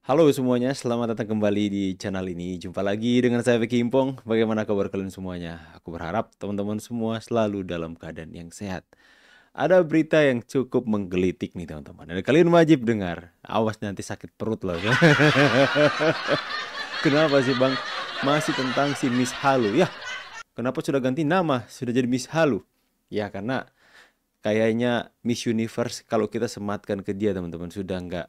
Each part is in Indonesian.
Halo semuanya, selamat datang kembali di channel ini. Jumpa lagi dengan saya Vicky Impong. Bagaimana kabar kalian semuanya? Aku berharap teman-teman semua selalu dalam keadaan yang sehat. Ada berita yang cukup menggelitik nih teman-teman. Dan kalian wajib dengar. Awas nanti sakit perut loh. Kenapa sih Bang? Masih tentang si Miss Halu. Ya, kenapa sudah ganti nama? Sudah jadi Miss Halu. Ya, karena kayaknya Miss Universe kalau kita sematkan ke dia teman-teman sudah nggak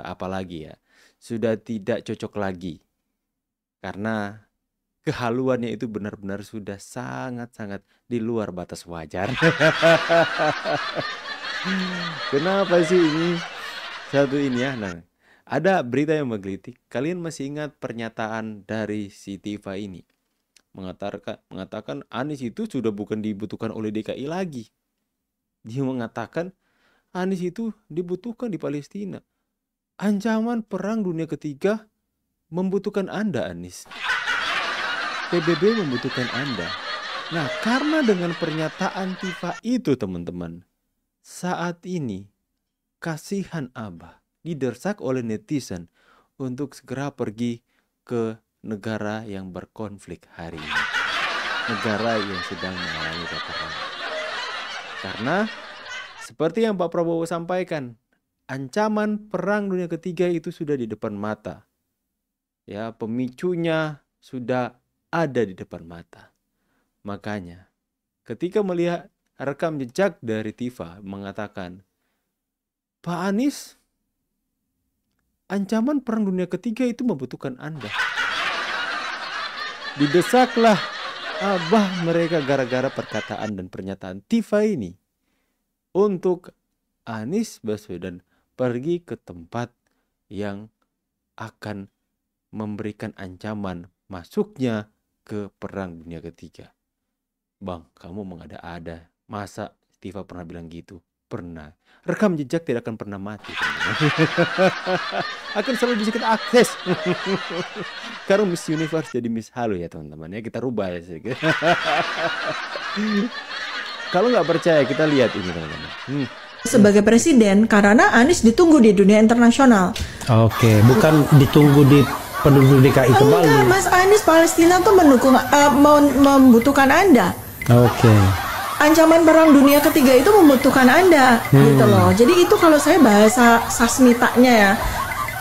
apa lagi ya, sudah tidak cocok lagi karena kehaluannya itu benar-benar sudah sangat-sangat di luar batas wajar. Kenapa sih ini satu ini ya? Nah, ada berita yang menggelitik. Kalian masih ingat pernyataan dari si Tifa ini? Mengatakan Anies itu sudah bukan dibutuhkan oleh DKI lagi. Dia mengatakan Anies itu dibutuhkan di Palestina. Ancaman perang dunia ketiga membutuhkan Anda, Anies. PBB membutuhkan Anda. Nah, karena dengan pernyataan Tifa itu, teman-teman, saat ini kasihan Abah didesak oleh netizen untuk segera pergi ke negara yang berkonflik hari ini. Negara yang sedang mengalami peperangan. Karena seperti yang Pak Prabowo sampaikan, ancaman perang dunia ketiga itu sudah di depan mata. Ya, pemicunya sudah ada di depan mata. Makanya, ketika melihat rekam jejak dari Tifa mengatakan, Pak Anies, ancaman perang dunia ketiga itu membutuhkan Anda. Didesaklah Abah mereka gara-gara perkataan dan pernyataan Tifa ini untuk Anies Baswedan pergi ke tempat yang akan memberikan ancaman masuknya ke perang dunia ketiga. Bang, kamu mengada-ada. Masa Tifa pernah bilang gitu? Pernah. Rekam jejak tidak akan pernah mati. Akan selalu bisa kita akses. Sekarang Miss Universe jadi Miss Halu ya teman-teman. Ya kita rubah ya sedikit. Kalau nggak percaya kita lihat ini teman-teman. Sebagai presiden karena Anies ditunggu di dunia internasional. Oke, bukan ditunggu di penduduk DKI kembali. Enggak, Mas Anies Palestina tuh mendukung membutuhkan Anda. Oke. Ancaman perang dunia ketiga itu membutuhkan Anda, gitu loh. Jadi itu kalau saya bahasa sasmitanya ya,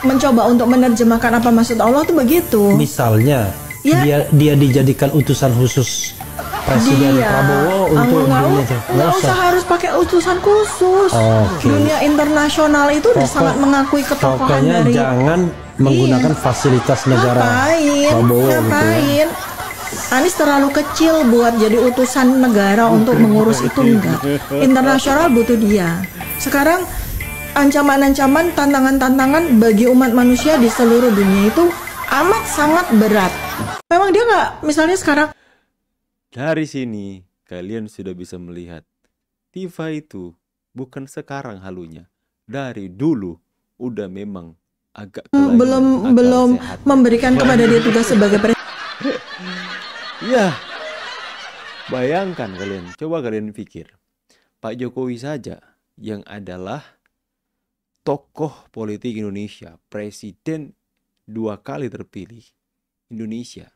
mencoba untuk menerjemahkan apa maksud Allah tuh begitu. Misalnya, Ya. dia dijadikan utusan khusus Presiden Prabowo untuk dunia itu. Nggak usah harus pakai utusan khusus. Oke. Dunia internasional itu udah sangat mengakui ketokohan Pokoknya dari. jangan menggunakan fasilitas negara Prabowo gitu ya. Anies terlalu kecil buat jadi utusan negara untuk mengurus itu, enggak. Internasional butuh dia. Sekarang ancaman-ancaman, tantangan-tantangan bagi umat manusia di seluruh dunia itu amat sangat berat. Memang dia nggak, misalnya sekarang. Dari sini kalian sudah bisa melihat Tifa itu bukan sekarang halunya. Dari dulu udah memang agak belum memberikan kepada dia tugas sebagai presiden. Ya, bayangkan kalian, coba kalian pikir. Pak Jokowi saja yang adalah tokoh politik Indonesia, presiden 2 kali terpilih Indonesia,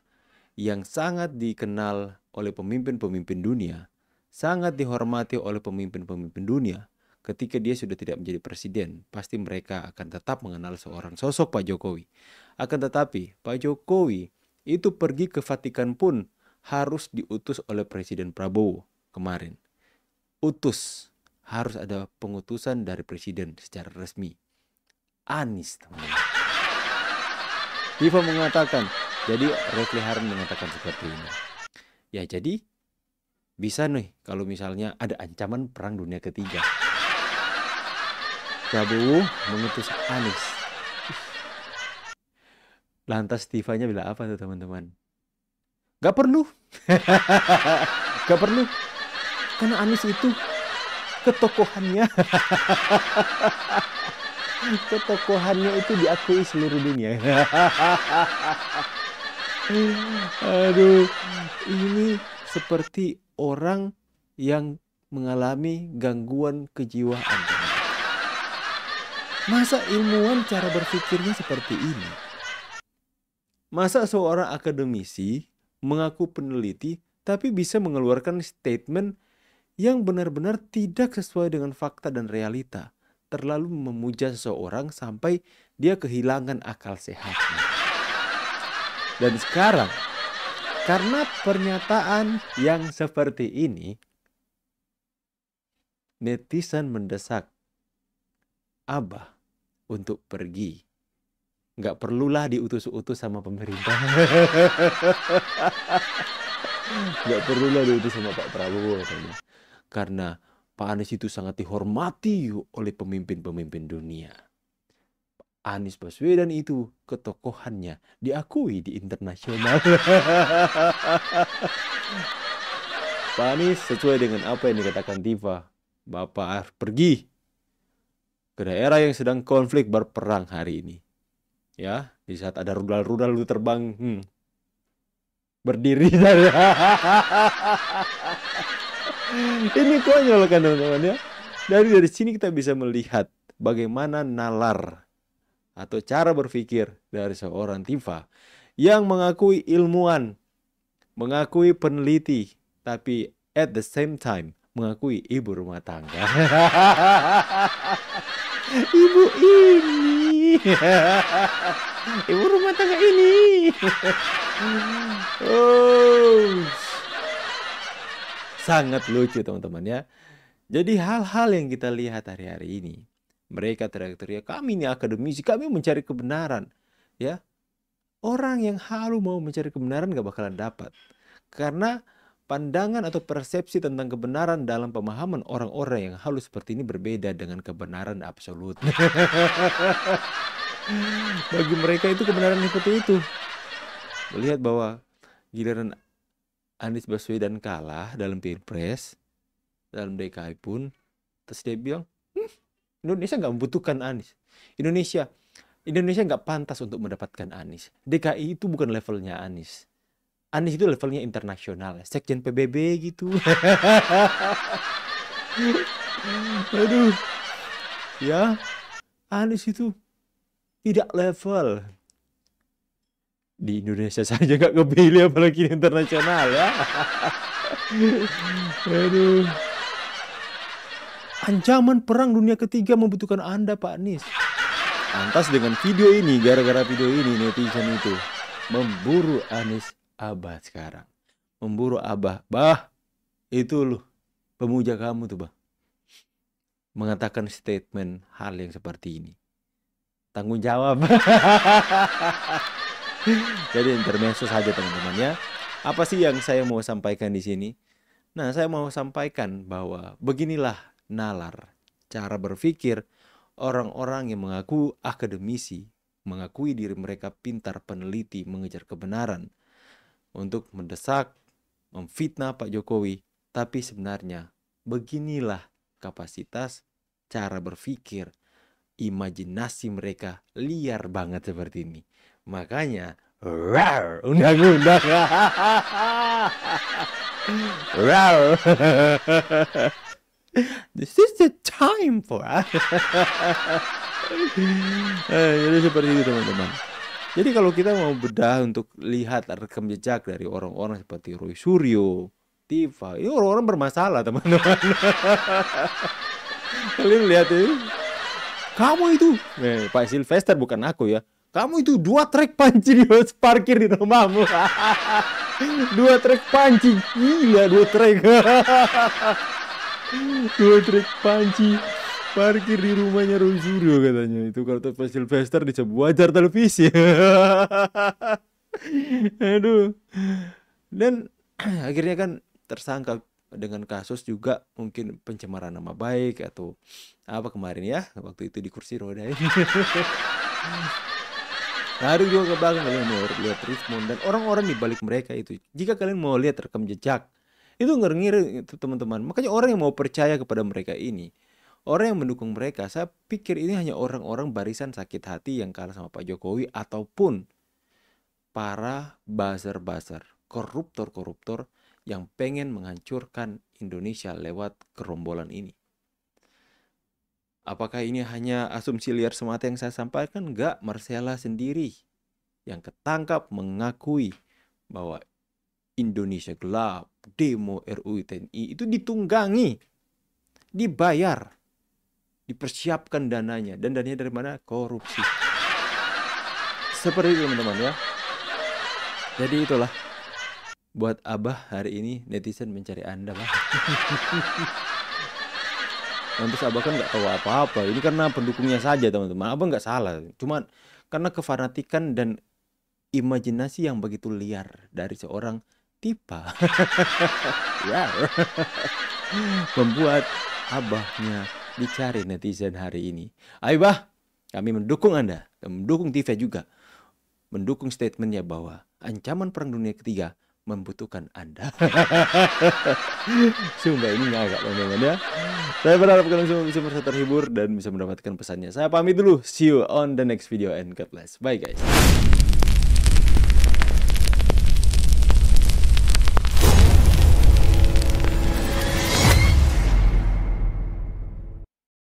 yang sangat dikenal oleh pemimpin-pemimpin dunia, sangat dihormati oleh pemimpin-pemimpin dunia. Ketika dia sudah tidak menjadi presiden, pasti mereka akan tetap mengenal seorang sosok Pak Jokowi. Akan tetapi, Pak Jokowi itu pergi ke Vatikan pun harus diutus oleh Presiden Prabowo kemarin. Utus, harus ada pengutusan dari presiden secara resmi. Anies, teman-teman. Tifa mengatakan, jadi Refli Harun mengatakan seperti ini. Ya jadi, bisa nih kalau misalnya ada ancaman perang dunia ketiga. Prabowo mengutus Anies. Lantas Tifanya bilang apa tuh teman-teman? Gak perlu. Gak perlu. Karena Anies itu ketokohannya. Ketokohannya itu diakui seluruh dunia. Aduh, ini seperti orang yang mengalami gangguan kejiwaan. Masa ilmuwan cara berpikirnya seperti ini? Masa seorang akademisi mengaku peneliti tapi bisa mengeluarkan statement yang benar-benar tidak sesuai dengan fakta dan realita, terlalu memuja seseorang sampai dia kehilangan akal sehatnya. Dan sekarang, karena pernyataan yang seperti ini, netizen mendesak Abah untuk pergi. Nggak perlulah diutus-utus sama pemerintah. Nggak perlulah diutus sama Pak Prabowo katanya. Karena Pak Anies itu sangat dihormati oleh pemimpin-pemimpin dunia. Anies Baswedan itu ketokohannya diakui di internasional. Pak Anies sesuai dengan apa yang dikatakan Tifa, Bapak harus pergi ke daerah yang sedang konflik berperang hari ini. Ya, di saat ada rudal-rudal lu terbang, berdiri saja. Ini konyol kan teman-teman ya. Dari sini kita bisa melihat bagaimana nalar atau cara berpikir dari seorang Tifa yang mengakui ilmuwan, mengakui peneliti, tapi at the same time mengakui ibu rumah tangga. Ibu ini, ibu rumah tangga ini. Oh, sangat lucu teman-teman ya. Jadi hal-hal yang kita lihat hari-hari ini, mereka teriak-teriak, kami ini akademisi, kami mencari kebenaran. Ya, orang yang halu mau mencari kebenaran gak bakalan dapat. Karena pandangan atau persepsi tentang kebenaran dalam pemahaman orang-orang yang halu seperti ini berbeda dengan kebenaran absolut. Bagi mereka itu kebenaran seperti itu. Melihat bahwa giliran Anies Baswedan kalah dalam Pilpres, dalam DKI pun, terus dia bilang, Indonesia nggak membutuhkan Anies. Indonesia nggak pantas untuk mendapatkan Anies. DKI itu bukan levelnya Anies. Anies itu levelnya internasional, sekjen PBB gitu. Aduh, ya, Anies itu tidak level. Di Indonesia saja nggak kepilih, apalagi internasional ya. Aduh. Ancaman perang dunia ketiga membutuhkan Anda, Pak Anies. Lantas dengan video ini, gara-gara video ini netizen itu memburu Anies Abah sekarang. Memburu Abah. Bah, itu loh pemuja kamu tuh, Bah. Mengatakan statement hal yang seperti ini. Tanggung jawab. Jadi intermezzo saja teman-teman ya. Apa sih yang saya mau sampaikan di sini? Nah, saya mau sampaikan bahwa beginilah nalar, cara berpikir orang-orang yang mengaku akademisi, mengakui diri mereka pintar, peneliti, mengejar kebenaran untuk mendesak, memfitnah Pak Jokowi. Tapi sebenarnya beginilah kapasitas, cara berpikir, imajinasi mereka liar banget seperti ini. Makanya, rar, undang-undang. Rar. This is the time for us. Jadi seperti itu teman-teman. Jadi kalau kita mau bedah untuk lihat rekam jejak dari orang-orang seperti Roy Suryo, Tifa, ini orang-orang bermasalah teman-teman. Kalian lihat ini. Kamu itu, Pak Sylvester bukan aku ya. Kamu itu 2 trek panci di parkir di rumahmu. 2 trek panci, gila 2 trek. 2 trek panci parkir di rumahnya Roy Suryo katanya. Itu kalau Pak Sylvester disebut wajar televisi. Aduh. Dan akhirnya kan tersangka dengan kasus juga mungkin pencemaran nama baik atau apa kemarin ya waktu itu di kursi roda ini. Hari juga ke belakang kalian mau lihat respon dan orang-orang di balik mereka itu. Jika kalian mau lihat rekam jejak, itu ngeri-ngeri itu teman-teman. Makanya orang yang mau percaya kepada mereka ini, orang yang mendukung mereka, saya pikir ini hanya orang-orang barisan sakit hati yang kalah sama Pak Jokowi ataupun para buzzer-buzzer, koruptor-koruptor yang pengen menghancurkan Indonesia lewat gerombolan ini. Apakah ini hanya asumsi liar semata yang saya sampaikan? Enggak, Marcella sendiri yang ketangkap mengakui bahwa Indonesia gelap, demo RUU TNI itu ditunggangi, dibayar, dipersiapkan dananya. Dan dananya dari mana? Korupsi. Seperti itu teman-teman ya. Jadi itulah, buat Abah hari ini netizen mencari Anda, Bang. Lantas Abah kan nggak tahu apa-apa. Ini karena pendukungnya saja teman-teman. Abah nggak salah. Cuman karena kefanatikan dan imajinasi yang begitu liar dari seorang Tipa. Ya. Membuat Abahnya dicari netizen hari ini. Ayo Bah, kami mendukung Anda. Mendukung TV juga. Mendukung statementnya bahwa ancaman perang dunia ketiga membutuhkan Anda. Sumpah ini ngagak teman-teman ya. Saya berharap kalian semua bisa merasa terhibur dan bisa mendapatkan pesannya. Saya pamit dulu. See you on the next video and God bless. Bye guys.